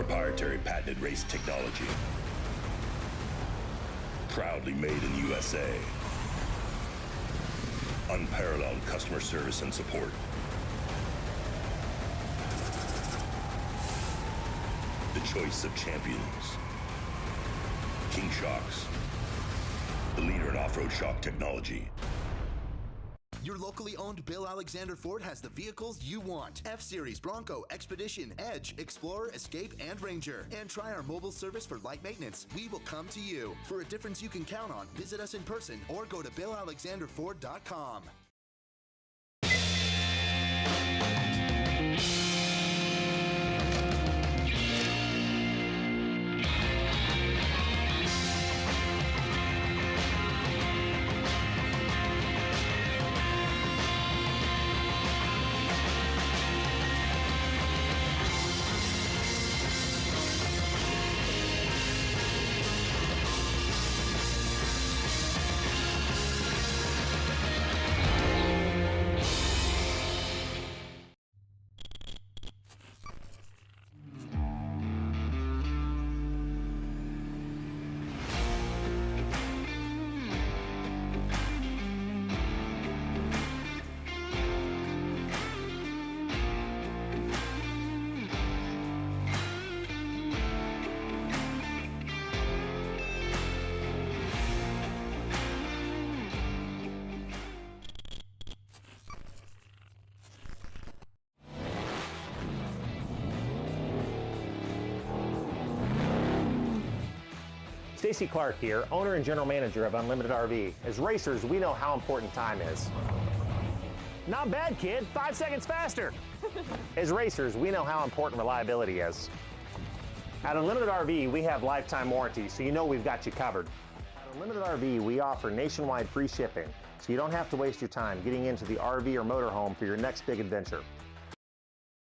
Proprietary patented race technology. Proudly made in the USA. Unparalleled customer service and support. The choice of champions. King Shocks, the leader in off-road shock technology. Your locally owned Bill Alexander Ford has the vehicles you want. F-Series, Bronco, Expedition, Edge, Explorer, Escape, and Ranger. And try our mobile service for light maintenance. We will come to you. For a difference you can count on, visit us in person or go to BillAlexanderFord.com. Stacy Clark here, owner and general manager of Unlimited RV. As racers, we know how important time is. Not bad, kid. 5 seconds faster. As racers, we know how important reliability is. At Unlimited RV, we have lifetime warranty, so you know we've got you covered. At Unlimited RV, we offer nationwide free shipping, so you don't have to waste your time getting into the RV or motorhome for your next big adventure.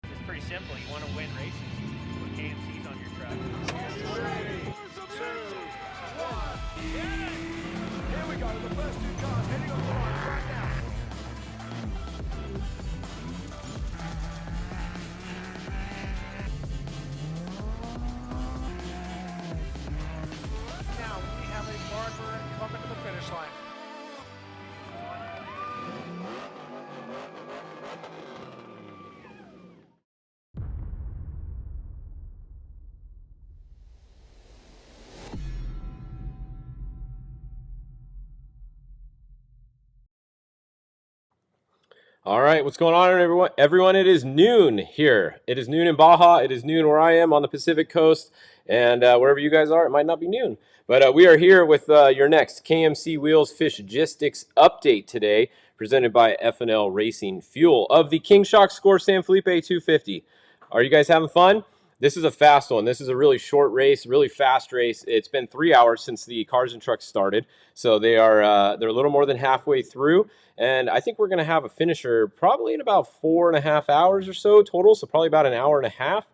It's pretty simple. You want to win races, put KMCs on your truck. 3, 2, 1. Here we go, the first two cars heading on the line right now. Now we have a marker coming to the finish line. All right, what's going on, everyone? It is noon here. It is noon in Baja. It is noon where I am on the Pacific Coast, and wherever you guys are, it might not be noon. But we are here with your next KMC Wheels Fishgistics update today, presented by F&L Racing Fuel of the King Shock SCORE San Felipe 250. Are you guys having fun? This is a fast one. This is a really short race, really fast race. It's been 3 hours since the cars and trucks started, so they're a little more than halfway through. And I think we're going to have a finisher probably in about 4.5 hours or so total, so probably about an hour and a half.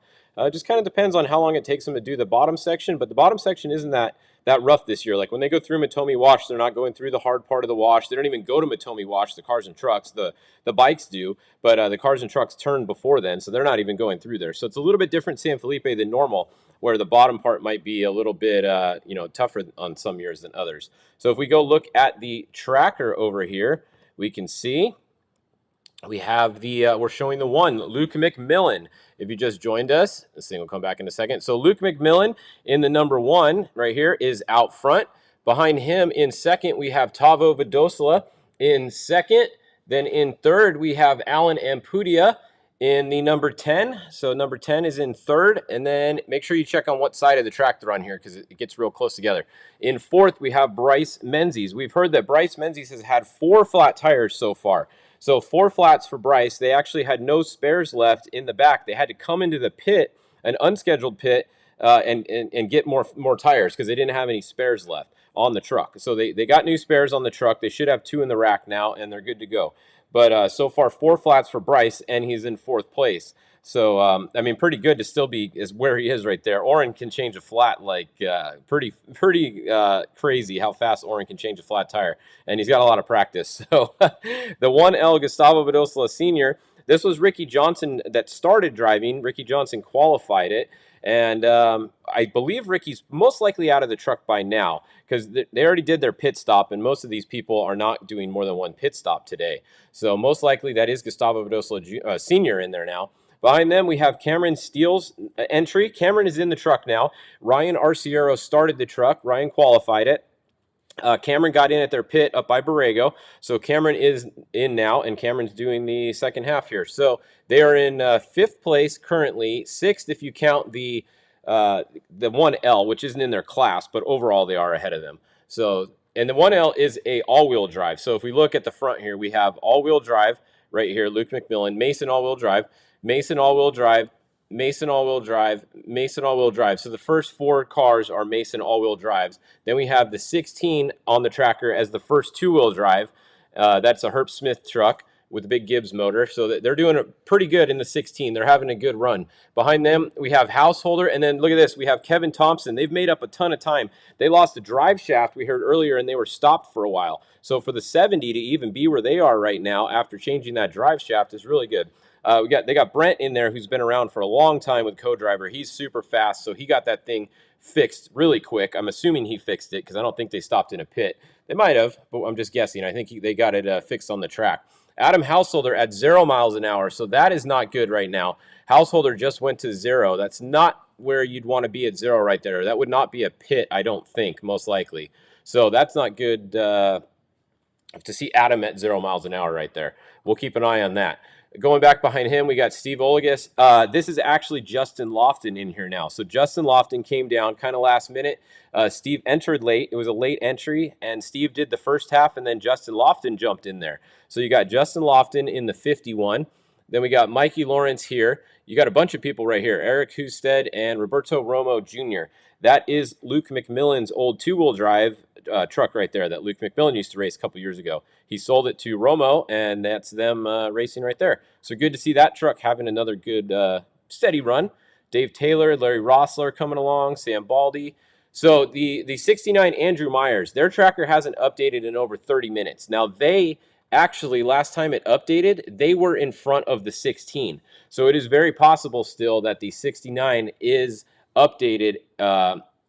Just kind of depends on how long it takes them to do the bottom section, but the bottom section isn't that rough this year. Like when they go through Matomi Wash, they're not going through the hard part of the wash. They don't even go to Matomi Wash, the cars and trucks. The bikes do, but the cars and trucks turn before then, so they're not even going through there. So it's a little bit different San Felipe than normal, where the bottom part might be a little bit tougher on some years than others. So if we go look at the tracker over here, we can see we have we're showing the one, Luke McMillan. If you just joined us, this thing will come back in a second. So Luke McMillan in the number 1 right here is out front. Behind him in second, we have Tavo Vidosla in second. Then in third, we have Alan Ampudia in the number 10. So number 10 is in third. And then make sure you check on what side of the track they're on here because it gets real close together. In fourth, we have Bryce Menzies. We've heard that Bryce Menzies has had 4 flat tires so far. So 4 flats for Bryce. They actually had no spares left in the back. They had to come into the pit, an unscheduled pit, and get more tires because they didn't have any spares left on the truck. So they got new spares on the truck. They should have 2 in the rack now, and they're good to go. But so far, 4 flats for Bryce, and he's in 4th place. So, I mean, pretty good to still be where he is right there. Oren can change a flat like pretty crazy how fast Oren can change a flat tire. And he's got a lot of practice. So the 1L Gustavo Vidosla Sr., this was Ricky Johnson that started driving. Ricky Johnson qualified it. And I believe Ricky's most likely out of the truck by now because they already did their pit stop, and most of these people are not doing more than one pit stop today. So most likely that is Gustavo Vidoslo Sr. in there now. Behind them, we have Cameron Steele's entry. Cameron is in the truck now. Ryan Arciero started the truck. Ryan qualified it. Cameron got in at their pit up by Borrego. So Cameron is in now, and Cameron's doing the second half here. So they are in 5th place currently, 6th if you count the 1L, which isn't in their class, but overall they are ahead of them. So, and the 1L is a all-wheel drive. So if we look at the front here, we have all-wheel drive right here, Luke McMillan, Mason all-wheel drive, Mason all-wheel drive, Mason all-wheel drive, Mason all-wheel drive. So the first 4 cars are Mason all-wheel drives. Then we have the 16 on the tracker as the first 2-wheel drive. That's a Herb Smith truck with a big Gibbs motor. So they're doing it pretty good in the 16. They're having a good run. Behind them, we have Householder, and then look at this. We have Kevin Thompson. They've made up a ton of time. They lost a drive shaft, we heard earlier, and they were stopped for a while. So for the 70 to even be where they are right now after changing that drive shaft is really good. They got Brent in there, who's been around for a long time with co-driver. He's super fast, so he got that thing fixed really quick. I'm assuming he fixed it because I don't think they stopped in a pit. They might have, but I'm just guessing. I think they got it fixed on the track. Adam Householder at 0 miles an hour, so that is not good right now. Householder just went to 0. That's not where you'd want to be at 0 right there. That would not be a pit, I don't think, most likely. So that's not good to see Adam at 0 miles an hour right there. We'll keep an eye on that. Going back behind him, we got Steve Olagus. This is actually Justin Lofton in here now. So Justin Lofton came down kind of last minute. Steve entered late. It was a late entry, and Steve did the first half, and then Justin Lofton jumped in there. So you got Justin Lofton in the 51. Then we got Mikey Lawrence here. You got a bunch of people right here. Eric Husted and Roberto Romo Jr. That is Luke McMillan's old 2-wheel drive truck right there that Luke McMillan used to race a couple years ago. He sold it to Romo, and that's them racing right there. So good to see that truck having another good, steady run. Dave Taylor, Larry Rossler coming along, Sam Baldy. So the 69 Andrew Myers, their tracker hasn't updated in over 30 minutes. Now they actually, last time it updated, they were in front of the 16. So it is very possible still that the 69 is updated,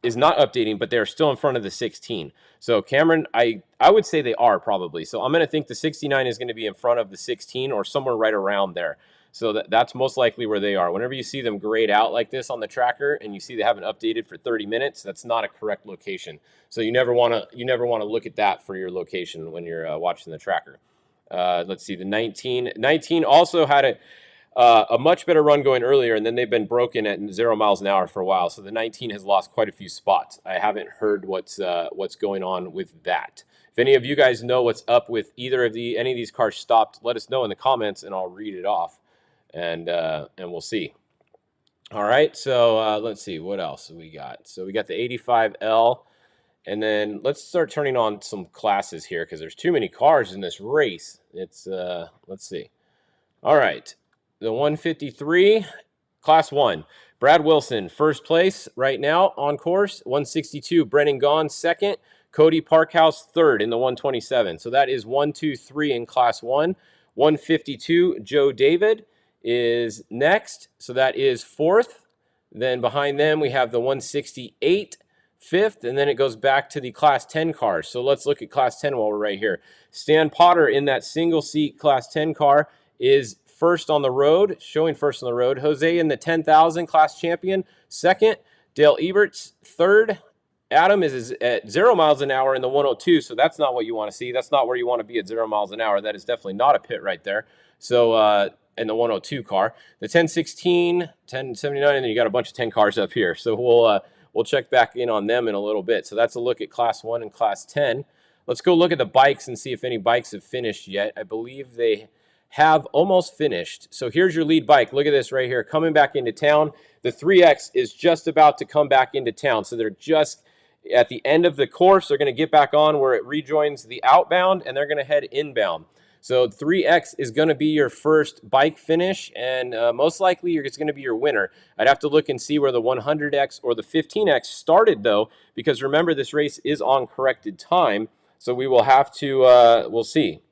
is not updating, but they're still in front of the 16. So Cameron, I would say they are probably. So I'm going to think the 69 is going to be in front of the 16 or somewhere right around there. So that's most likely where they are. Whenever you see them grayed out like this on the tracker and you see they haven't updated for 30 minutes, that's not a correct location. So you never want to look at that for your location when you're watching the tracker. Let's see, the 19 also had a much better run going earlier, and then they've been broken at 0 miles an hour for a while. So the 19 has lost quite a few spots. I haven't heard what's going on with that. If any of you guys know what's up with any of these cars stopped, let us know in the comments, and I'll read it off, and we'll see. All right, so let's see what else we got. So we got the 85L, and then let's start turning on some classes here because there's too many cars in this race. It's let's see. All right. The 153, Class 1. Brad Wilson, first place right now on course. 162, Brennan Gaughan, second. Cody Parkhouse, third in the 127. So that is 1, 2, 3 in Class 1. 152, Joe David is next. So that is fourth. Then behind them, we have the 168, fifth. And then it goes back to the Class 10 cars. So let's look at Class 10 while we're right here. Stan Potter in that single-seat Class 10 car is first on the road, showing first on the road. Jose in the 10,000 class champion, second. Dale Eberts, third. Adam is at 0 miles an hour in the 102, so that's not what you want to see. That's not where you want to be at 0 miles an hour. That is definitely not a pit right there. So in the 102 car. The 1016, 1079, and then you got a bunch of 10 cars up here. So we'll check back in on them in a little bit. So that's a look at Class 1 and Class 10. Let's go look at the bikes and see if any bikes have finished yet. I believe they have almost finished. So here's your lead bike. Look at this right here, coming back into town. The 3X is just about to come back into town. So they're just at the end of the course. They're going to get back on where it rejoins the outbound, and they're going to head inbound. So 3X is going to be your first bike finish, and most likely it's going to be your winner. I'd have to look and see where the 100X or the 15X started, though, because remember, this race is on corrected time. So we will have to, we'll see.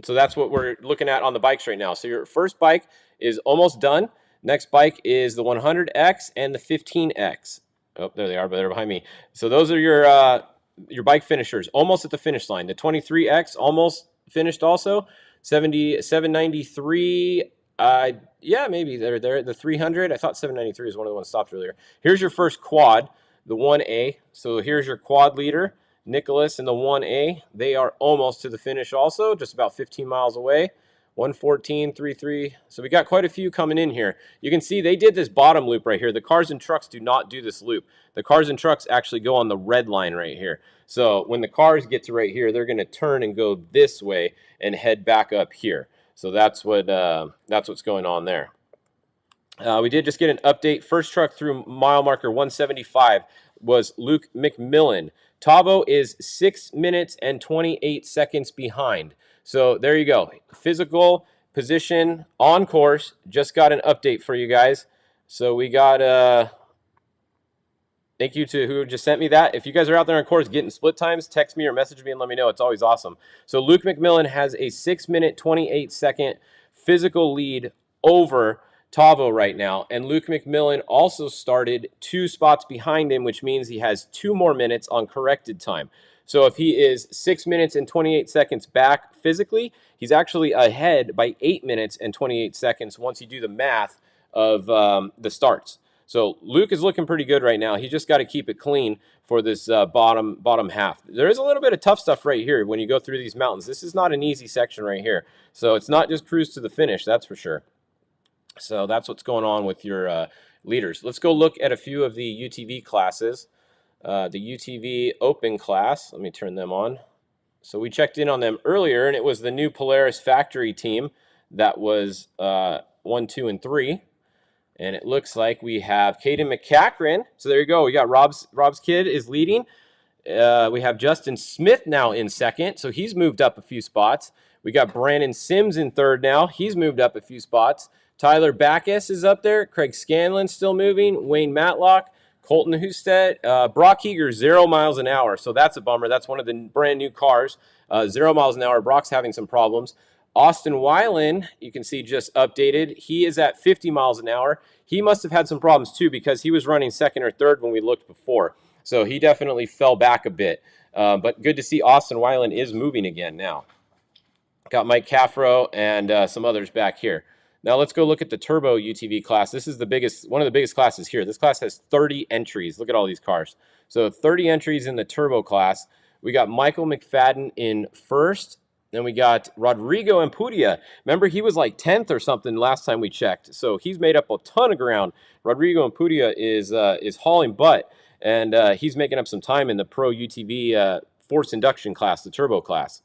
So that's what we're looking at on the bikes right now. So your first bike is almost done. Next bike is the 100X and the 15X. Oh, there they are, but they're behind me. So those are your bike finishers, almost at the finish line. The 23X almost finished also. 793. Yeah, maybe they're there. The 300. I thought 793 was one of the ones stopped earlier. Here's your first quad, the 1A. So here's your quad leader, Nicholas, and the 1A. They are almost to the finish also, just about 15 miles away. 114.33. So we got quite a few coming in here. You can see they did this bottom loop right here. The cars and trucks do not do this loop. The cars and trucks actually go on the red line right here. So when the cars get to right here, they're going to turn and go this way and head back up here. So that's what's going on there. We did just get an update. First truck through mile marker 175 was Luke McMillan. Tavo is 6 minutes and 28 seconds behind. So there you go. Physical position on course. Just got an update for you guys. So we got thank you to who just sent me that. If you guys are out there on course getting split times, text me or message me and let me know. It's always awesome. So Luke McMillan has a 6 minute 28 second physical lead over Tavo right now. And Luke McMillan also started 2 spots behind him, which means he has 2 more minutes on corrected time. So if he is 6 minutes and 28 seconds back physically, he's actually ahead by 8 minutes and 28 seconds once you do the math of the starts. So Luke is looking pretty good right now. He just got to keep it clean for this bottom half. There is a little bit of tough stuff right here when you go through these mountains. This is not an easy section right here. So it's not just cruise to the finish, that's for sure. So that's what's going on with your leaders. Let's go look at a few of the UTV classes. The UTV Open class, let me turn them on. So we checked in on them earlier, and it was the new Polaris factory team that was 1, 2, and 3. And it looks like we have Caden McCachran. So there you go. We got Rob's kid is leading. We have Justin Smith now in second, so he's moved up a few spots. We got Brandon Sims in third now. He's moved up a few spots. Tyler Backus is up there. Craig Scanlon still moving. Wayne Matlock. Colton Husted, Brock Eager, 0 miles an hour. So that's a bummer. That's one of the brand new cars. 0 miles an hour. Brock's having some problems. Austin Weiland, you can see just updated. He is at 50 miles an hour. He must have had some problems too because he was running second or third when we looked before. So he definitely fell back a bit. But good to see Austin Weiland is moving again now. Got Mike Caffro and some others back here. Now let's go look at the Turbo UTV class. This is one of the biggest classes here. This class has 30 entries. Look at all these cars. So 30 entries in the Turbo class. We got Michael McFadden in first. Then we got Rodrigo Ampudia. Remember, he was like 10th or something last time we checked. So he's made up a ton of ground. Rodrigo Ampudia is hauling butt, and he's making up some time in the Pro UTV force induction class, the Turbo class.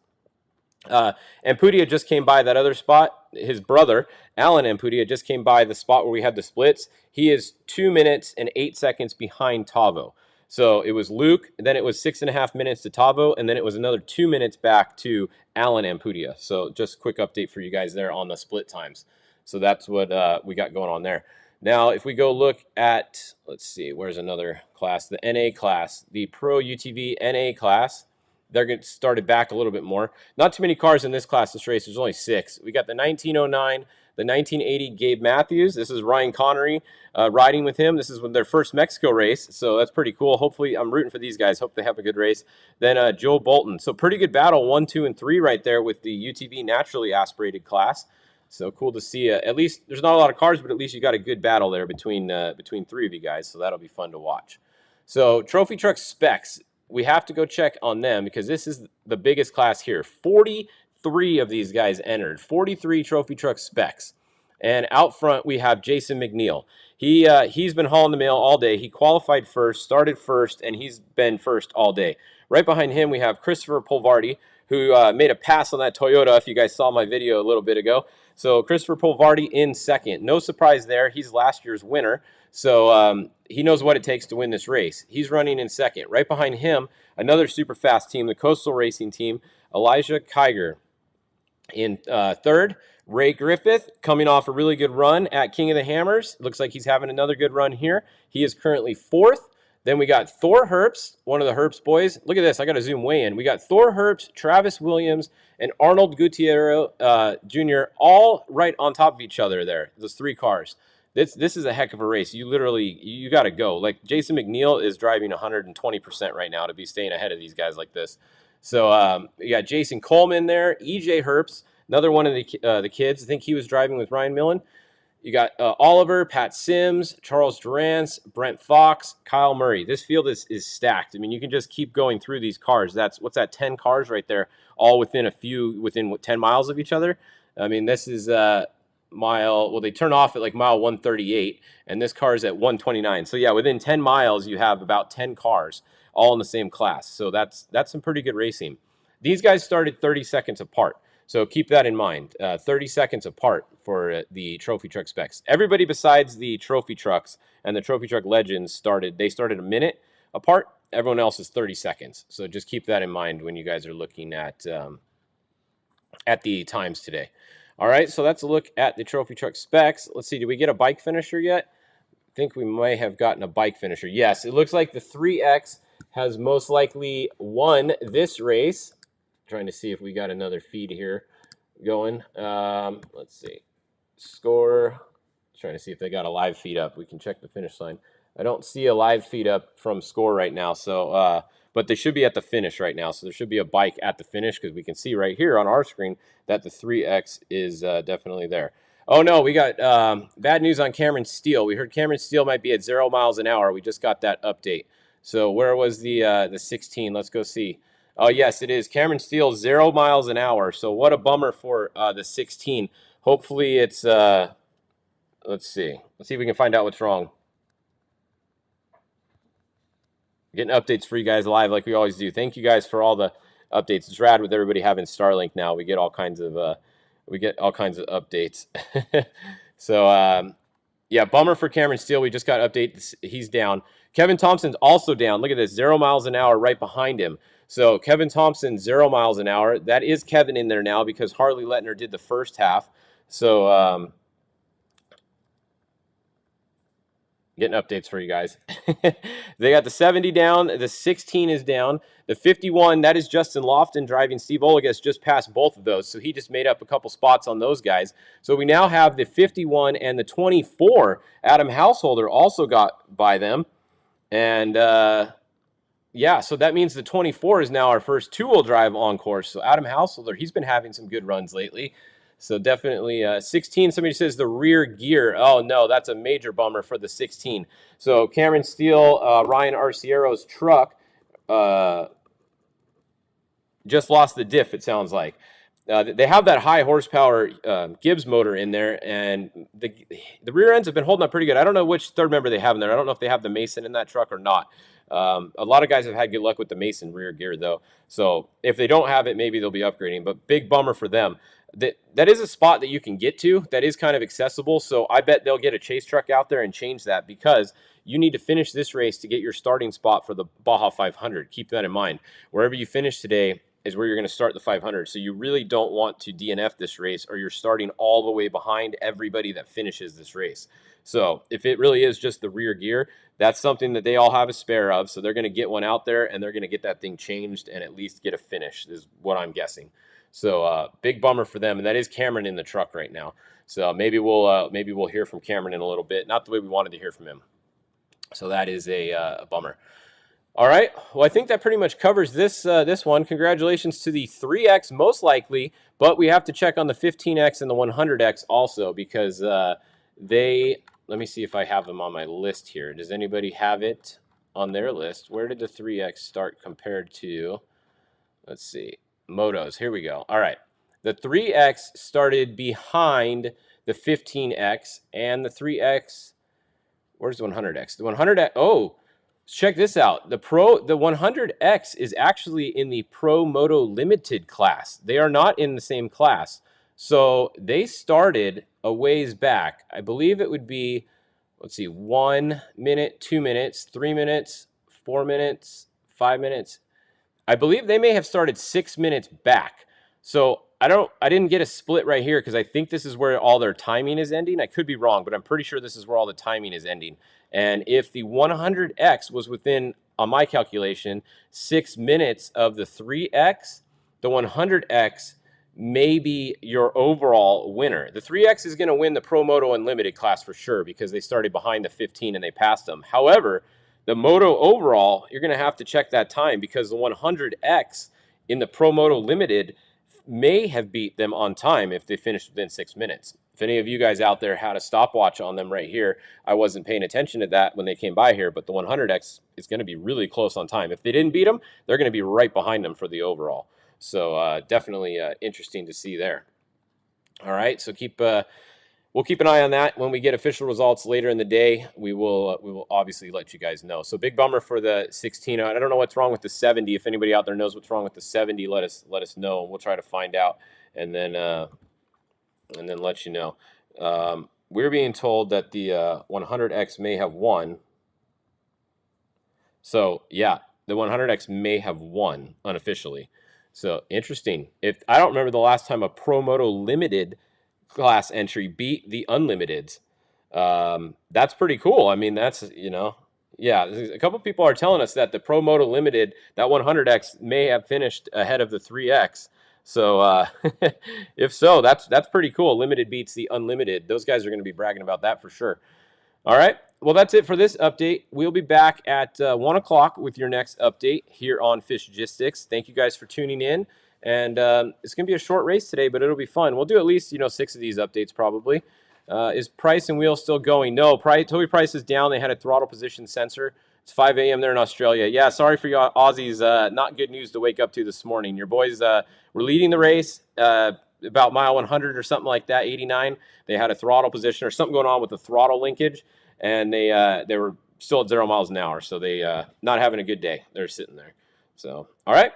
Ampudia just came by that other spot. His brother, Alan Ampudia, just came by the spot where we had the splits. He is 2 minutes and 8 seconds behind Tavo. So it was Luke, then it was 6.5 minutes to Tavo, and then it was another 2 minutes back to Alan Ampudia. So just a quick update for you guys there on the split times. So that's what we got going on there. Now, if we go look at, let's see, where's another class? The NA class, the Pro UTV NA class. They're getting started back a little bit more. Not too many cars in this class this race. There's only 6. We got the 1909, the 1980 Gabe Matthews. This is Ryan Connery riding with him. This is their first Mexico race, so that's pretty cool. Hopefully, I'm rooting for these guys. Hope they have a good race. Then Joe Bolton. So pretty good battle, 1, 2, and 3 right there with the UTV naturally aspirated class. So cool to see. At least there's not a lot of cars, but at least you got a good battle there between 3 of you guys. So that'll be fun to watch. So trophy truck specs. We have to go check on them because this is the biggest class here. 43 of these guys entered. 43 trophy truck specs. And out front, we have Jason McNeil. He's been hauling the mail all day. He qualified first, started first, and he's been first all day. Right behind him, we have Christopher Polvardi, who made a pass on that Toyota, if you guys saw my video a little bit ago. So Christopher Polvardi in second. No surprise there. He's last year's winner. So he knows what it takes to win this race. He's running in second. Right behind him, another super fast team, the Coastal Racing Team, Elijah Kiger. In third, Ray Griffith, coming off a really good run at King of the Hammers. Looks like he's having another good run here. He is currently fourth. Then we got Thor Herbst, one of the Herbst boys. Look at this. I got to zoom way in. We got Thor Herbst, Travis Williams, and Arnold Gutierrez Jr. all right on top of each other there, those 3 cars. This is a heck of a race. You got to go. Like Jason McNeil is driving 120% right now to be staying ahead of these guys like this. So you got Jason Coleman there, EJ Herbst, another one of the kids. I think he was driving with Ryan Millen. You got Oliver, Pat Sims, Charles Durance, Brent Fox, Kyle Murray. This field is stacked. I mean, you can just keep going through these cars. What's that? 10 cars right there, all within 10 miles of each other. I mean, this is well, they turn off at like mile 138, and this car is at 129. So yeah, within 10 miles, you have about 10 cars all in the same class. So that's some pretty good racing. These guys started 30 seconds apart. So keep that in mind, 30 seconds apart for the trophy truck specs. Everybody besides the trophy trucks and the trophy truck legends started a minute apart. Everyone else is 30 seconds. So just keep that in mind when you guys are looking at the times today. All right, so that's a look at the trophy truck specs. Let's see, did we get a bike finisher yet? I think we may have gotten a bike finisher. Yes, it looks like the 3X has most likely won this race. Trying to see if we got another feed here going. Let's see. Score. Trying to see if they got a live feed up. We can check the finish line. I don't see a live feed up from Score right now. So, but they should be at the finish right now. So there should be a bike at the finish because we can see right here on our screen that the 3X is definitely there. Oh no, we got bad news on Cameron Steele. We heard Cameron Steele might be at 0 miles an hour. We just got that update. So where was the 16? Let's go see. Oh, yes, it is. Cameron Steele, 0 miles an hour. So what a bummer for the 16. Hopefully it's, let's see. Let's see if we can find out what's wrong. Getting updates for you guys live like we always do. Thank you guys for all the updates. It's rad with everybody having Starlink now. We get all kinds of updates. So, yeah, bummer for Cameron Steele. We just got updates. He's down. Kevin Thompson's also down. Look at this, 0 miles an hour right behind him. So Kevin Thompson, 0 miles an hour. That is Kevin in there now because Harley Lettner did the first half. So getting updates for you guys. They got the 70 down. The 16 is down. The 51, that is Justin Lofton driving. Steve Olagas just passed both of those. So he just made up a couple spots on those guys. So we now have the 51 and the 24. Adam Householder also got by them. And yeah, so that means the 24 is now our first two-wheel drive on course. So Adam Householder, he's been having some good runs lately. So definitely 16, somebody says the rear gear. Oh, no, that's a major bummer for the 16. So Cameron Steele, Ryan Arciero's truck just lost the diff, it sounds like. They have that high horsepower Gibbs motor in there, and the rear ends have been holding up pretty good. I don't know which third member they have in there. I don't know if they have the Mason in that truck or not. A lot of guys have had good luck with the Mason rear gear, though. So if they don't have it, maybe they'll be upgrading. But big bummer for them. That is a spot that you can get to that is kind of accessible. So I bet they'll get a chase truck out there and change that because you need to finish this race to get your starting spot for the Baja 500. Keep that in mind. Wherever you finish today is where you're going to start the 500. So you really don't want to DNF this race or you're starting all the way behind everybody that finishes this race. So if it really is just the rear gear, that's something that they all have a spare of. So they're going to get one out there and they're going to get that thing changed and at least get a finish is what I'm guessing. So big bummer for them. And that is Cameron in the truck right now. So maybe we'll hear from Cameron in a little bit. Not the way we wanted to hear from him. So that is a bummer. All right. Well, I think that pretty much covers this one. Congratulations to the 3X most likely, but we have to check on the 15X and the 100X also because let me see if I have them on my list here. Does anybody have it on their list? Where did the 3X start compared to, let's see, motos? Here we go. All right. The 3X started behind the 15X and the 3X. Where's the 100X? The 100X. Oh, check this out. The 100X is actually in the Pro Moto Limited class. They are not in the same class. So they started a ways back. I believe it would be, let's see, 1 minute, 2 minutes, 3 minutes, 4 minutes, 5 minutes. I believe they may have started 6 minutes back. So I didn't get a split right here because I think this is where all their timing is ending. I could be wrong, but I'm pretty sure this is where all the timing is ending. And if the 100X was within, on my calculation, 6 minutes of the 3X, the 100X may be your overall winner. The 3X is going to win the Pro Moto Unlimited class for sure because they started behind the 15 and they passed them. However, the Moto overall, you're going to have to check that time because the 100X in the Pro Moto Limited may have beat them on time if they finished within 6 minutes. If any of you guys out there had a stopwatch on them right here, I wasn't paying attention to that when they came by here, but the 100X is going to be really close on time. If they didn't beat them, they're going to be right behind them for the overall. So definitely interesting to see there. All right, so we'll keep an eye on that. When we get official results later in the day, we will obviously let you guys know. So big bummer for the 16. I don't know what's wrong with the 70. If anybody out there knows what's wrong with the 70, let us know, and we'll try to find out and then let you know. We're being told that the 100X may have won. So yeah, the 100X may have won unofficially. So interesting. If I don't remember the last time a Pro Moto Limited class entry beat the Unlimiteds. That's pretty cool. I mean, that's, yeah, a couple people are telling us that the Pro Moto Limited, that 100X may have finished ahead of the 3X. So if so, that's pretty cool. Limited beats the Unlimited. Those guys are going to be bragging about that for sure. All right. Well, that's it for this update. We'll be back at 1 o'clock with your next update here on Fishgistics. Thank you guys for tuning in. And it's going to be a short race today, but it'll be fun. We'll do at least, 6 of these updates probably. Is Price and Wheel still going? No, Toby Price is down. They had a throttle position sensor. It's 5 a.m. there in Australia. Yeah, sorry for you Aussies. Not good news to wake up to this morning. Your boys were leading the race about mile 100 or something like that, 89. They had a throttle position or something going on with the throttle linkage, and they were still at 0 miles an hour. So they not having a good day. They're sitting there. So, all right.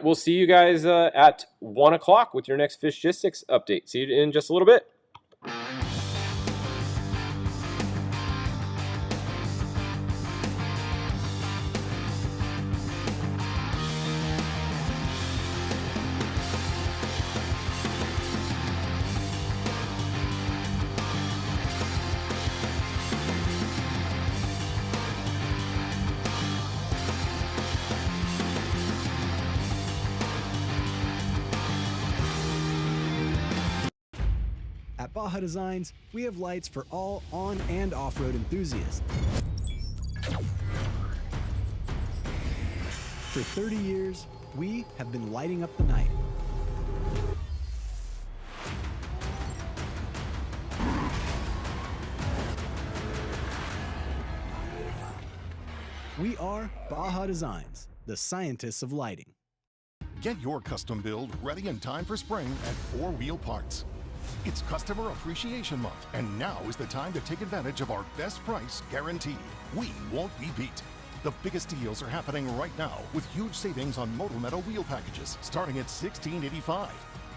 We'll see you guys at 1 o'clock with your next Fishgistics update. See you in just a little bit. At Baja Designs, we have lights for all on- and off-road enthusiasts. For 30 years, we have been lighting up the night. We are Baja Designs, the scientists of lighting. Get your custom build ready in time for spring at 4 Wheel Parts. It's Customer Appreciation Month, and now is the time to take advantage of our best price guarantee. We won't be beat. The biggest deals are happening right now with huge savings on Moto Metal wheel packages starting at $16.85.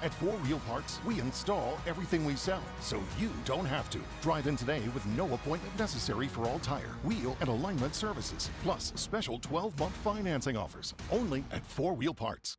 At 4 Wheel Parts, we install everything we sell, so you don't have to. Drive in today with no appointment necessary for all tire, wheel, and alignment services, plus special 12-month financing offers, only at 4 Wheel Parts.